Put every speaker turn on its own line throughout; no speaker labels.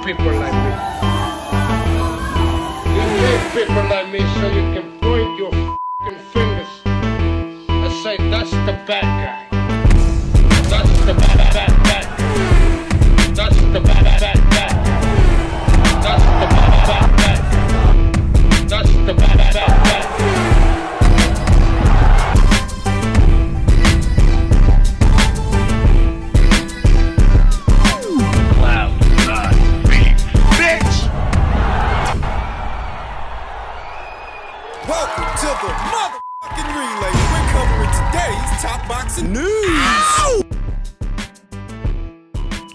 people like me. You need people like me so you can point your f***ing fingers and say, that's the bad guy. That's the bad guy. That's the bad guy. That's the bad guy. That's the bad guy.
Welcome to the motherfucking relay. We're covering today's top boxing news. Ow!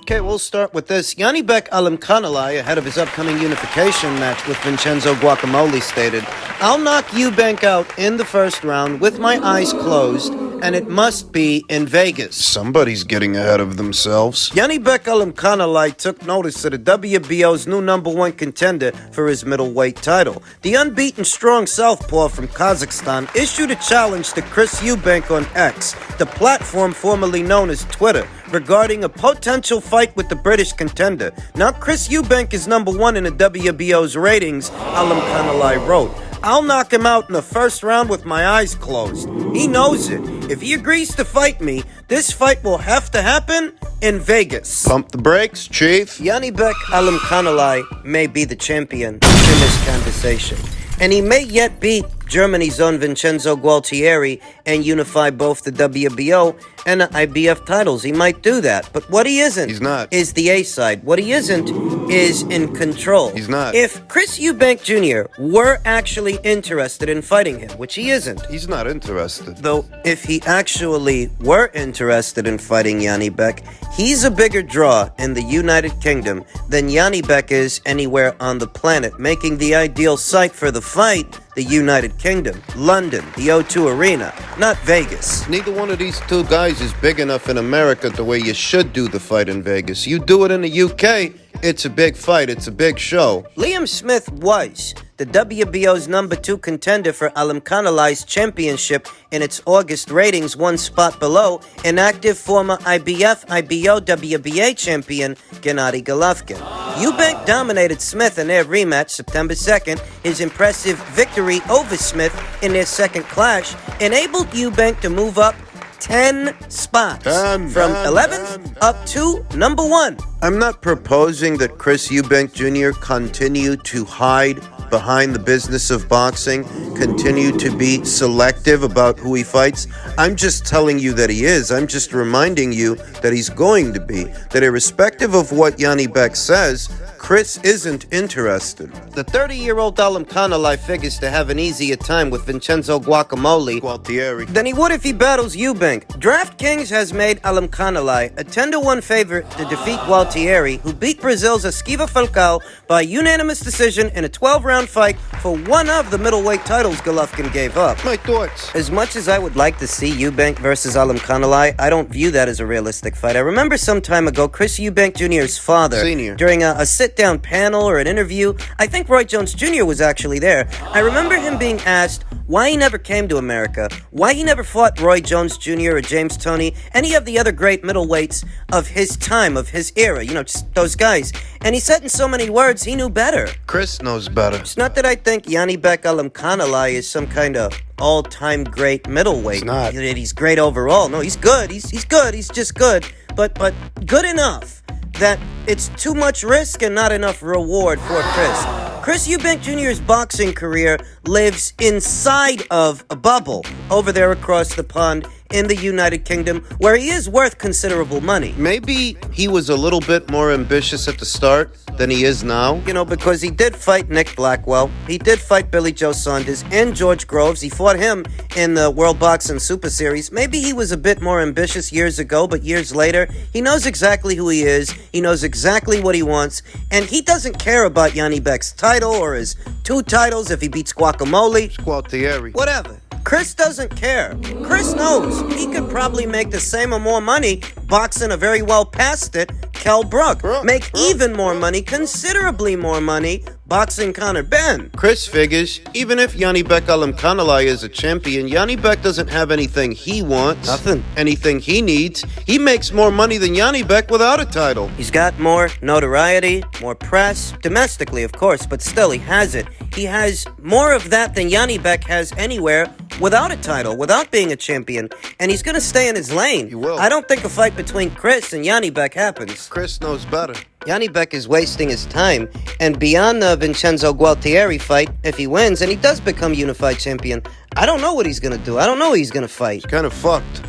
Okay, we'll start with this. Janibek Canelo, ahead of his upcoming unification match with Vincenzo Guacamole, stated, "I'll knock Eubank out in the first round with my eyes closed, and it must be in Vegas."
Somebody's getting ahead of themselves.
Janibek Canelo took notice of the WBO's new #1 contender for his middleweight title. The unbeaten strong southpaw from Kazakhstan issued a challenge to Chris Eubank on X, the platform formerly known as Twitter, regarding a potential fight with the British contender. Now Chris Eubank is #1 in the WBO's ratings, Canelo wrote. "I'll knock him out in the first round with my eyes closed. He knows it. If he agrees to fight me, this fight will have to happen in Vegas."
Pump the brakes, Chief.
Janibek Canelo may be the champion in this conversation, and he may yet beat Germany's own Vincenzo Gualtieri and unify both the WBO and the IBF titles. He might do that, but what he isn't is the A side. What he isn't is in control.
He's not.
If Chris Eubank Jr. were actually interested in fighting him, which he isn't.
He's not interested.
Though, if he actually were interested in fighting Janibek, he's a bigger draw in the United Kingdom than Janibek is anywhere on the planet, making the ideal site for the fight the United Kingdom, London, the O2 Arena, not Vegas.
Neither one of these two guys is big enough in America the way you should do the fight in Vegas. You do it in the UK, it's a big fight, it's a big show.
Liam Smith was the WBO's #2 contender for Canelo's championship in its August ratings, one spot below inactive former IBF, IBO, WBA champion Gennady Golovkin. Eubank dominated Smith in their rematch September 2nd. His impressive victory over Smith in their second clash enabled Eubank to move up 10 spots from 11th up to #1.
I'm not proposing that Chris Eubank Jr. continue to hide behind the business of boxing, continue to be selective about who he fights. I'm just telling you that he is. I'm just reminding you that he's going to be. That irrespective of what Janibek says, Chris isn't interested.
The 30-year-old Canelo figures to have an easier time with Vincenzo
Gualtieri
than he would if he battles Eubank. DraftKings has made Canelo a 10-1 favorite to defeat Gualtieri, who beat Brazil's Esquiva Falcao by unanimous decision in a 12-round fight for one of the middleweight titles Golovkin gave up.
My thoughts.
As much as I would like to see Eubank versus Canelo, I don't view that as a realistic fight. I remember some time ago, Chris Eubank Jr.'s father,
Senior,
during a sit-down panel or an interview, I think Roy Jones Jr. was actually there. I remember him being asked why he never came to America, why he never fought Roy Jones Jr. or James Toney, any of the other great middleweights of his time, of his era, just those guys. And he said in so many words, he knew better.
Chris knows better.
It's not that I think Janibek Canelo is some kind of all-time great middleweight.
He's not.
He's great overall. No, he's good. He's good. He's just good. But good enough that it's too much risk and not enough reward for Chris. Chris Eubank Jr.'s boxing career lives inside of a bubble over there across the pond in the United Kingdom, where he is worth considerable money.
Maybe he was a little bit more ambitious at the start than he is now.
Because he did fight Nick Blackwell, he did fight Billy Joe Saunders and George Groves. He fought him in the World Boxing Super Series. Maybe he was a bit more ambitious years ago, but years later, he knows exactly who he is, he knows exactly what he wants, and he doesn't care about Janibek's title or his 2 titles if he beats
Gualtieri.
Whatever. Chris doesn't care. Chris knows he could probably make the same or more money boxing a very well past it Kell Brook. Make even more money, considerably more money, boxing Conor Benn.
Chris figures, even if Janibek Alimkhanalai is a champion, Janibek doesn't have anything he wants.
Nothing.
Anything he needs. He makes more money than Janibek without a title.
He's got more notoriety, more press, domestically of course, but still he has it. He has more of that than Janibek has anywhere without a title, without being a champion, and he's going to stay in his lane.
He will.
I don't think a fight between Chris and Janibek happens.
Chris knows better.
Janibek is wasting his time, and beyond the Vincenzo Gualtieri fight, if he wins and he does become unified champion, I don't know what he's going to do. I don't know who he's going to fight.
It's kind of fucked.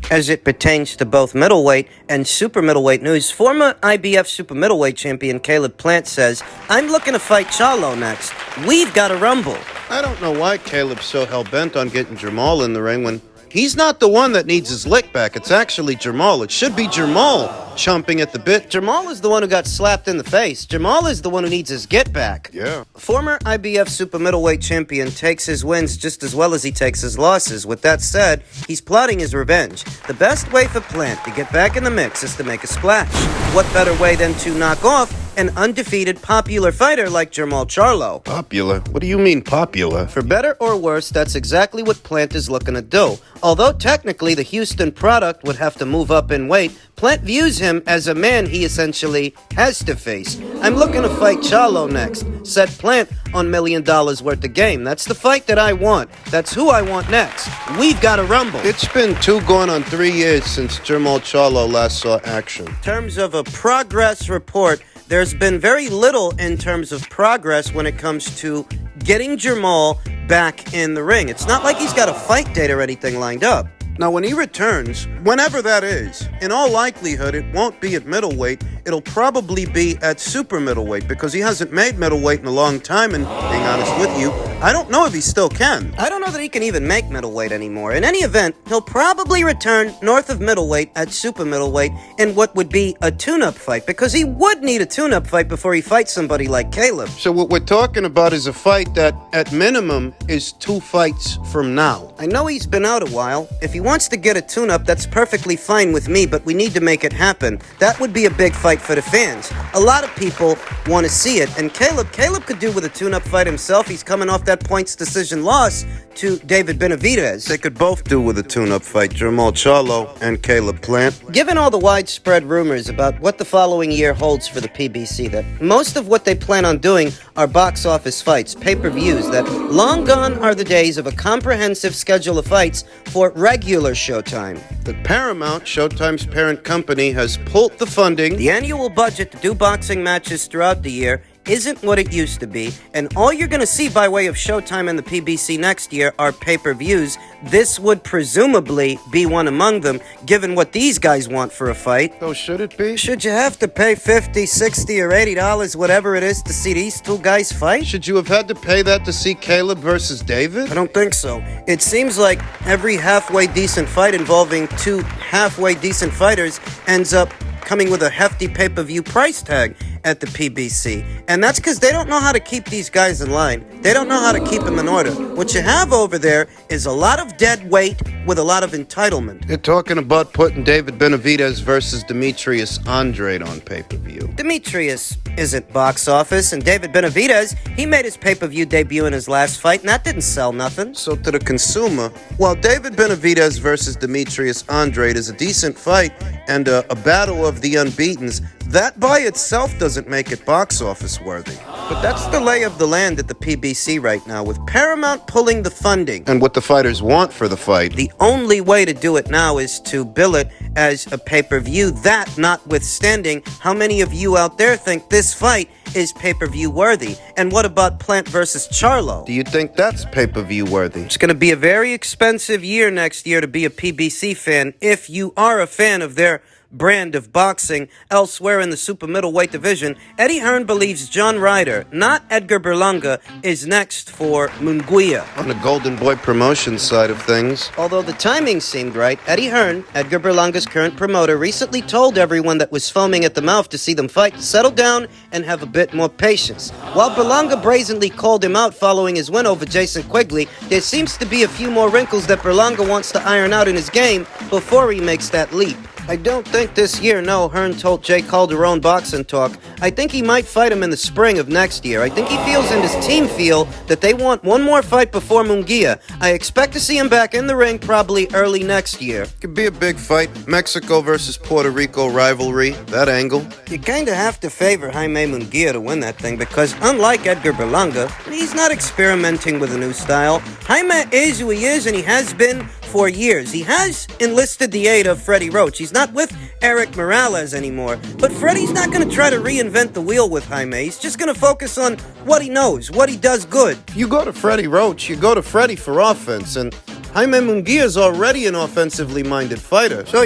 As it pertains to both middleweight and super middleweight news, former IBF super middleweight champion Caleb Plant says, I'm looking to fight Charlo next. We've got a rumble.
I don't know why Caleb's so hell-bent on getting Jamal in the ring when he's not the one that needs his lick back. It's actually Jamal. It should be Jamal chomping at the bit.
Jamal is the one who got slapped in the face. Jamal is the one who needs his get back.
Yeah.
Former IBF super middleweight champion takes his wins just as well as he takes his losses. With that said, he's plotting his revenge. The best way for Plant to get back in the mix is to make a splash. What better way than to knock off an undefeated popular fighter like Jermall Charlo?
Popular? What do you mean popular?
For better or worse, that's exactly what Plant is looking to do. Although technically the Houston product would have to move up in weight, Plant views him as a man he essentially has to face. I'm looking to fight Charlo next, said Plant on $1 Million Worth of Game. That's the fight that I want. That's who I want next. We've got a rumble.
It's been 2 going on 3 years since Jermall Charlo last saw action.
In terms of a progress report, there's been very little in terms of progress when it comes to getting Jermall back in the ring. It's not like he's got a fight date or anything lined up.
Now, when he returns, whenever that is, in all likelihood, it won't be at middleweight. It'll probably be at super middleweight because he hasn't made middleweight in a long time, and being honest with you, I don't know if he still can.
I don't know that he can even make middleweight anymore. In any event, he'll probably return north of middleweight at super middleweight in what would be a tune-up fight, because he would need a tune-up fight before he fights somebody like Caleb.
So what we're talking about is a fight that, at minimum, is 2 fights from now.
I know he's been out a while. If he wants to get a tune-up, that's perfectly fine with me, but we need to make it happen. That would be a big fight for the fans. A lot of people want to see it, and Caleb could do with a tune-up fight himself. He's coming off that points decision loss to David Benavidez.
They could both do with a tune-up fight, Jermall Charlo and Caleb Plant.
Given all the widespread rumors about what the following year holds for the PBC, that most of what they plan on doing are box office fights, pay-per-views, that long gone are the days of a comprehensive schedule of fights for regular showtime.
That Paramount, Showtime's parent company, has pulled the funding.
The annual budget to do boxing matches throughout the year isn't what it used to be, and all you're going to see by way of Showtime and the PBC next year are pay-per-views. This would presumably be one among them, given what these guys want for a fight.
Oh, should it be?
Should you have to pay $50, $60, or $80, whatever it is, to see these 2 guys fight?
Should you have had to pay that to see Caleb versus David?
I don't think so. It seems like every halfway decent fight involving 2 halfway decent fighters ends up coming with a hefty pay-per-view price tag at the PBC. And that's because they don't know how to keep these guys in line. They don't know how to keep them in order. What you have over there is a lot of dead weight with a lot of entitlement.
They're talking about putting David Benavidez versus Demetrius Andrade on pay-per-view.
Demetrius isn't box office, and David Benavidez, he made his pay-per-view debut in his last fight, and that didn't sell nothing.
So to the consumer, while David Benavidez versus Demetrius Andrade is a decent fight and a battle of the unbeatens, that by itself doesn't make it box office worthy.
But that's the lay of the land at the PBC right now, with Paramount pulling the funding.
And what the fighters want for the fight.
The only way to do it now is to bill it as a pay-per-view. That notwithstanding, how many of you out there think this fight is pay-per-view worthy? And what about Plant versus Charlo?
Do you think that's pay-per-view worthy?
It's going to be a very expensive year next year to be a PBC fan if you are a fan of their brand of boxing. Elsewhere in the super middleweight division, Eddie Hearn believes John Ryder, not Edgar Berlanga, is next for Munguia.
On the Golden Boy promotion side of things.
Although the timing seemed right, Eddie Hearn, Edgar Berlanga's current promoter, recently told everyone that was foaming at the mouth to see them fight to settle down and have a bit more patience. While Berlanga brazenly called him out following his win over Jason Quigley, there seems to be a few more wrinkles that Berlanga wants to iron out in his game before he makes that leap. I don't think this year, no. Hearn told Jay Calderon Boxing Talk. I think he might fight him in the spring of next year. I think he feels and his team feel that they want one more fight before Munguia. I expect to see him back in the ring probably early next year.
Could be a big fight. Mexico versus Puerto Rico rivalry. That angle.
You kinda have to favor Jaime Munguia to win that thing because unlike Edgar Berlanga, he's not experimenting with a new style. Jaime is who he is and he has been for years. He has enlisted the aid of Freddie Roach. He's not with Eric Morales anymore. But Freddie's not going to try to reinvent the wheel with Jaime. He's just going to focus on what he knows, what he does good.
You go to Freddie Roach, you go to Freddie for offense, and Jaime Munguia is already an offensively minded fighter.
So,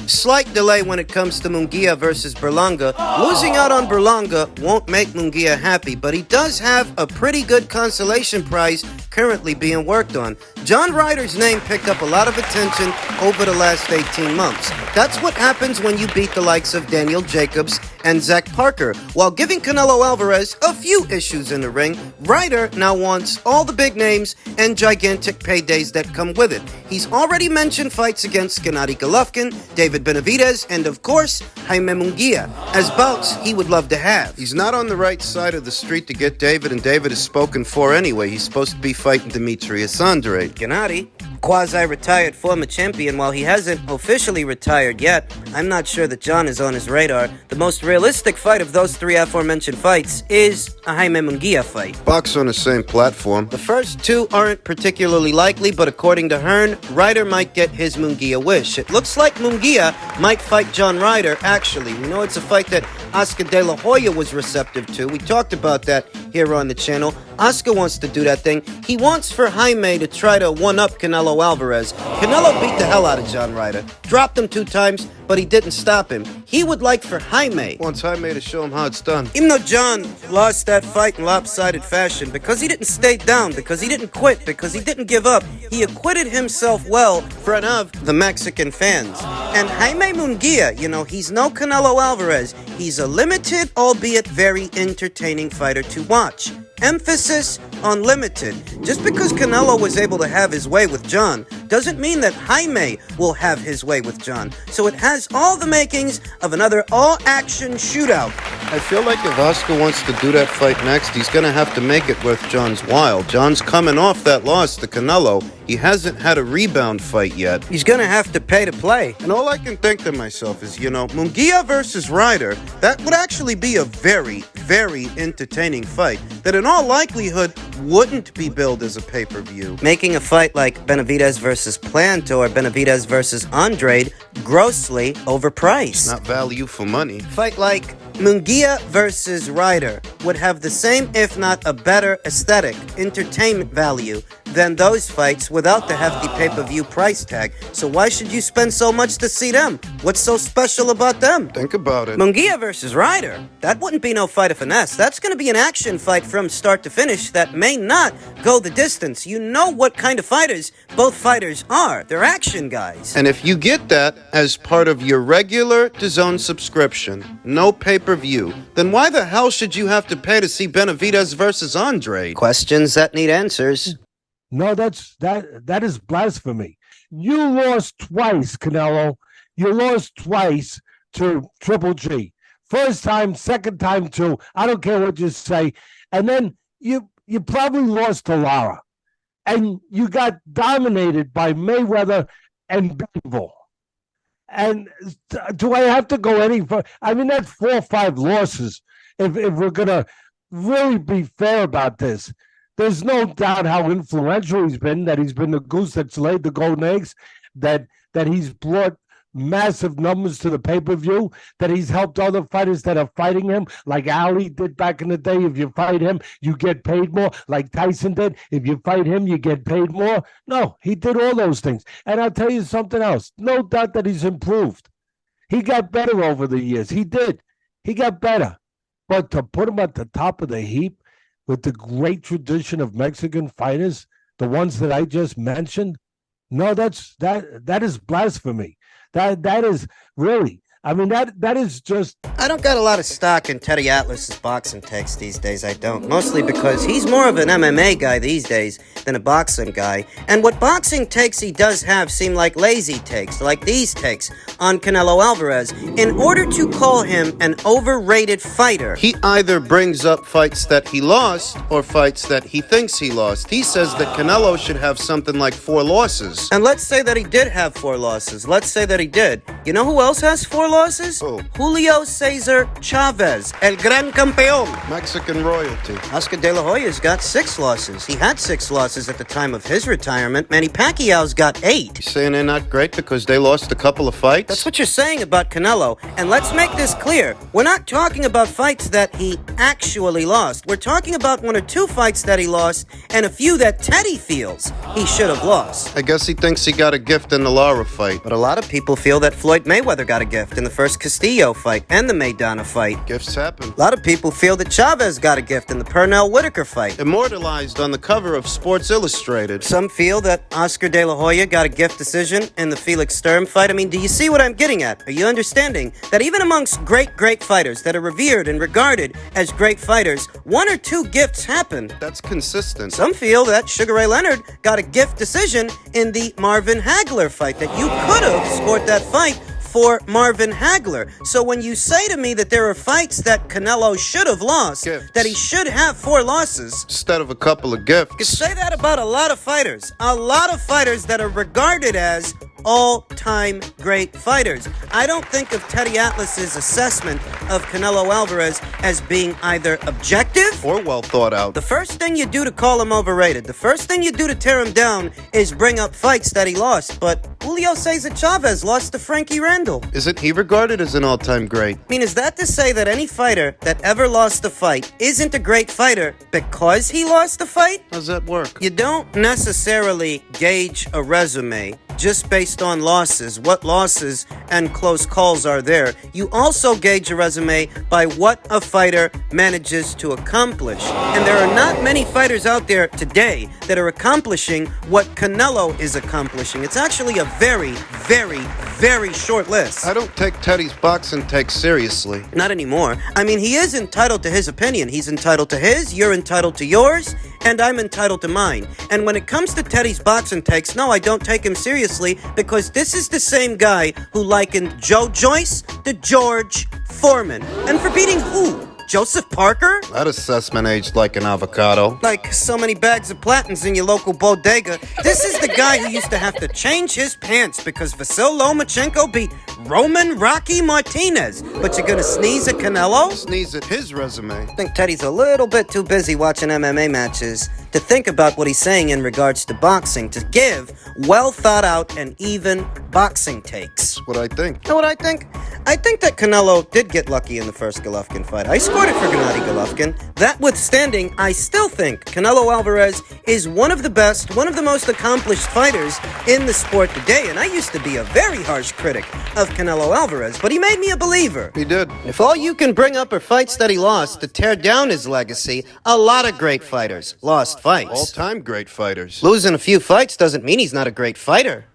slight delay when it comes to Munguia versus Berlanga. Losing out on Berlanga won't make Munguia happy, but he does have a pretty good consolation prize currently being worked on. John Ryder's name picked up a lot of attention over the last 18 months. That's what happens when you beat the likes of Daniel Jacobs and Zach Parker. While giving Canelo Alvarez a few issues in the ring, Ryder now wants all the big names and gigantic paydays that come with it. He's already mentioned fights against Gennady Golovkin, David Benavidez, and of course, Jaime Munguia, as bouts he would love to have.
He's not on the right side of the street to get David, and David is spoken for anyway. He's supposed to be fighting Demetrius Andrade.
Gennady, quasi-retired former champion, while he hasn't officially retired yet, I'm not sure that John is on his radar. The most realistic fight of those three aforementioned fights is a Jaime Munguia fight.
Box on the same platform.
The first two aren't particularly likely, but according to Hearn, Ryder might get his Munguia wish. It looks like Munguia might fight John Ryder, actually. We know it's a fight that Oscar De La Hoya was receptive to. We talked about that here on the channel. Oscar wants to do that thing. He wants for Jaime to try to one-up Canelo Alvarez. Canelo beat the hell out of John Ryder. Dropped him 2 times, but he didn't stop him. He would like for Jaime.
Wants Jaime to show him how it's done.
Even though John lost that fight in lopsided fashion, because he didn't stay down, because he didn't quit, because he didn't give up, he acquitted himself well in front of the Mexican fans. And Jaime Munguia, he's no Canelo Alvarez. He's a limited, albeit very entertaining fighter to watch. Emphasis on limited. Just because Canelo was able to have his way with John doesn't mean that Jaime will have his way with John. So it has all the makings of another all-action shootout.
I feel like if Oscar wants to do that fight next, he's going to have to make it worth John's while. John's coming off that loss to Canelo. He hasn't had a rebound fight yet.
He's going to have to pay to play.
And all I can think to myself is, Munguia versus Ryder, that would actually be a very, very entertaining fight that in all likelihood wouldn't be billed as a pay-per-view.
Making a fight like Benavidez versus Plant or Benavidez versus Andrade grossly overpriced.
Not value for money.
Fight like Munguia versus Ryder would have the same, if not a better, aesthetic, entertainment value than those fights without the hefty pay-per-view price tag. So why should you spend so much to see them? What's so special about them?
Think about it.
Munguia versus Ryder, that wouldn't be no fight of finesse. That's going to be an action fight from start to finish that may not go the distance. You know what kind of fighters both fighters are. They're action guys.
And if you get that as part of your regular DAZN subscription, no pay-per-view, then why the hell should you have to pay to see Benavidez versus Andrade?
Questions that need answers.
No, that is blasphemy. You lost twice, Canelo. You lost twice to Triple G. First time, second time too. I don't care what you say. And then you probably lost to Lara. And you got dominated by Mayweather and Bivol. And do I have to go any further? I mean, that's 4 or 5 losses if we're going to really be fair about this. There's no doubt how influential he's been, that he's been the goose that's laid the golden eggs, that he's brought massive numbers to the pay-per-view, that he's helped other fighters that are fighting him, like Ali did back in the day. If you fight him, you get paid more, like Tyson did. If you fight him, you get paid more. No, he did all those things. And I'll tell you something else. No doubt that he's improved. He got better over the years. He did. He got better. But to put him at the top of the heap with the great tradition of Mexican fighters, the ones that I just mentioned, no, that is blasphemy. That is really, I mean, that is just.
I don't got a lot of stock in Teddy Atlas's boxing takes these days, I don't. Mostly because he's more of an MMA guy these days than a boxing guy. And what boxing takes he does have seem like lazy takes, like these takes on Canelo Alvarez. In order to call him an overrated fighter,
He either brings up fights that he lost or fights that he thinks he lost. He says that Canelo should have something like 4 losses.
and let's say that he did have 4 losses. Let's say that he did. You know who else has 4 losses?
Who?
Julio Cesar Chavez, el gran campeón.
Mexican royalty.
Oscar De La Hoya's got 6 losses. He had 6 losses at the time of his retirement. Manny Pacquiao's got 8.
You saying they're not great because they lost a couple of fights?
That's what you're saying about Canelo. And let's make this clear. We're not talking about fights that he actually lost. We're talking about 1 or 2 fights that he lost and a few that Teddy feels he should have lost.
I guess he thinks he got a gift in the Lara fight.
But a lot of people feel that Floyd Mayweather got a gift in the first Castillo fight and the Maidana fight.
Gifts happen.
A lot of people feel that Chavez got a gift in the Pernell-Whitaker fight.
Immortalized on the cover of Sports Illustrated.
Some feel that Oscar De La Hoya got a gift decision in the Felix Sturm fight. I mean, do you see what I'm getting at? Are you understanding that even amongst great fighters that are revered and regarded as great fighters, 1 or 2 gifts happen?
That's consistent.
Some feel that Sugar Ray Leonard got a gift decision in the Marvin Hagler fight, that you could have scored that fight for Marvin Hagler. So when you say to me that there are fights that Canelo should have lost,
Gifts.
that he should have 4 losses,
Instead of a couple of
you
gifts.
say that about a lot of fighters. A lot of fighters that are regarded as all-time great fighters. I don't think of Teddy Atlas's assessment of Canelo Alvarez as being either objective.
Or well thought out.
The first thing you do to call him overrated, the first thing you do to tear him down is bring up fights that he lost. But Julio Cesar Chavez lost to Frankie Randall.
Isn't he regarded as an all-time great?
I mean, is that to say that any fighter that ever lost a fight isn't a great fighter because he lost a fight?
How's that work?
You don't necessarily gauge a resume just based on losses, what losses and close calls are there. You also gauge a resume by what a fighter manages to accomplish. And there are not many fighters out there today that are accomplishing what Canelo is accomplishing. It's actually a very, very, very short list.
I don't take Teddy's boxing takes seriously.
Not anymore. I mean, he is entitled to his opinion. He's entitled to his, you're entitled to yours, and I'm entitled to mine. And when it comes to Teddy's boxing takes, no, I don't take him seriously because this is the same guy who likened Joe Joyce to George Foreman. And for beating who? Joseph Parker?
That assessment aged like an avocado.
Like so many bags of platans in your local bodega. This is the guy who used to have to change his pants because Vasil Lomachenko beat Roman Rocky Martinez. But you're gonna sneeze at Canelo?
Sneeze at his resume.
I think Teddy's a little bit too busy watching MMA matches to think about what he's saying in regards to boxing, to give well thought out and even boxing takes.
That's what I think.
You know what I think? I think that Canelo did get lucky in the first Golovkin fight. I scored it for Gennady Golovkin. That withstanding, I still think Canelo Alvarez is one of the best, one of the most accomplished fighters in the sport today. And I used to be a very harsh critic of Canelo Alvarez, but he made me a believer.
He did.
If all you can bring up are fights that he lost to tear down his legacy, a lot of great fighters lost fights.
All-time great fighters.
Losing a few fights doesn't mean he's not a great fighter.